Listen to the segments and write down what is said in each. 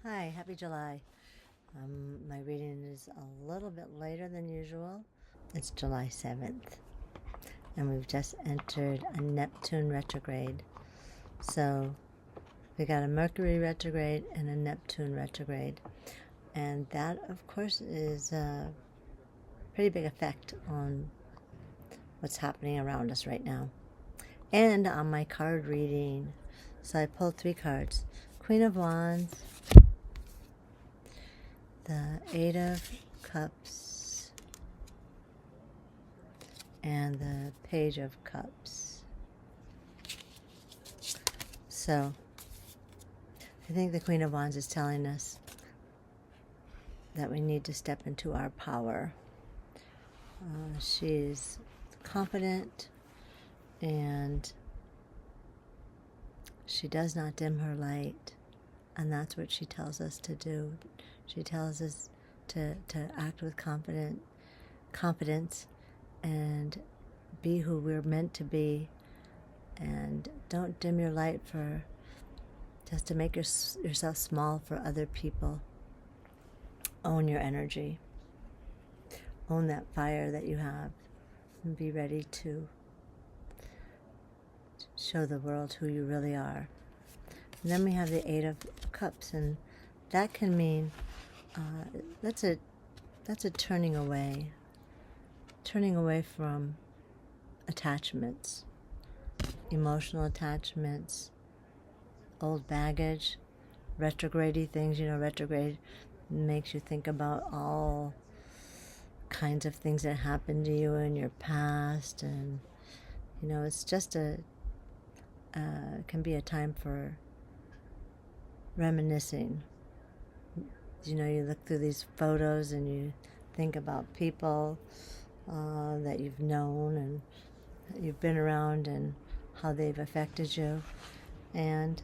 Hi, happy July. My reading is a little bit later than usual. It's July 7th, and we've just entered a Neptune retrograde. So we got a Mercury retrograde and a Neptune retrograde. And that, of course, is a pretty big effect on what's happening around us right now. And on my card reading, so I pulled 3 cards: Queen of Wands, the Eight of Cups, and the Page of Cups. So I think the Queen of Wands is telling us that we need to step into our power. She's confident, and she does not dim her light, and that's what she tells us to do. She tells us to act with confidence and be who we're meant to be, and don't dim your light for just to make yourself small for other people. Own your energy. Own that fire that you have, and be ready to show the world who you really are. And then we have the Eight of Cups, and that can mean that's a turning away from attachments, emotional attachments, old baggage, retrograde things. Retrograde makes you think about all kinds of things that happened to you in your past, and it's just can be a time for reminiscing. You look through these photos and you think about people that you've known and you've been around and how they've affected you, and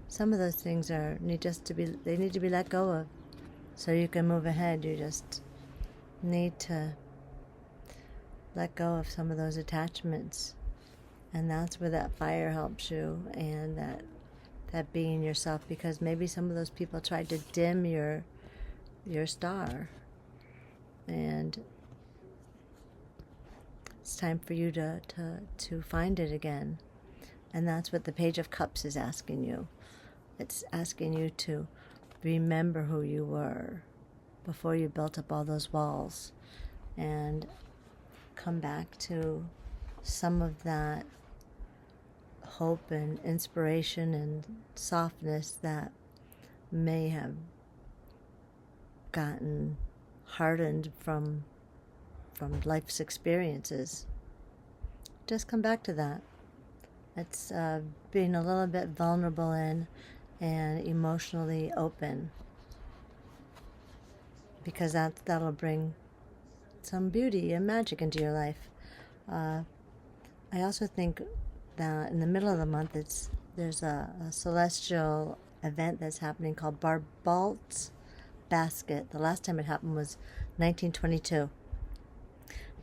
some of those things need to be let go of so you can move ahead. You just need to let go of some of those attachments, and that's where that fire helps you, and that being yourself, because maybe some of those people tried to dim your star, and it's time for you to find it again. And that's what the Page of Cups is asking you. It's asking you to remember who you were before you built up all those walls, and come back to some of that hope and inspiration and softness that may have gotten hardened from life's experiences. Just come back to that. It's being a little bit vulnerable and emotionally open, because that'll bring some beauty and magic into your life. I also think that in the middle of the month, there's a celestial event that's happening called Barbalt's Basket. The last time it happened was 1922,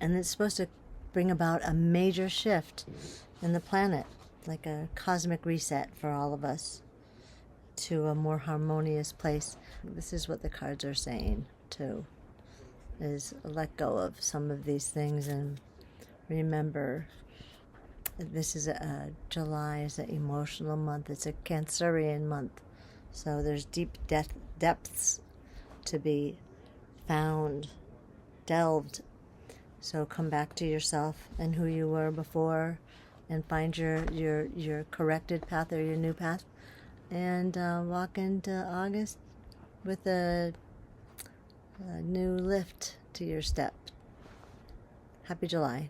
and it's supposed to bring about a major shift in the planet, like a cosmic reset for all of us to a more harmonious place. This is what the cards are saying too, is let go of some of these things and remember this is July is an emotional month. It's a Cancerian month, so there's deep depths to be found, delved. So come back to yourself and who you were before, and find your corrected path or your new path, and walk into August with a new lift to your step. Happy July.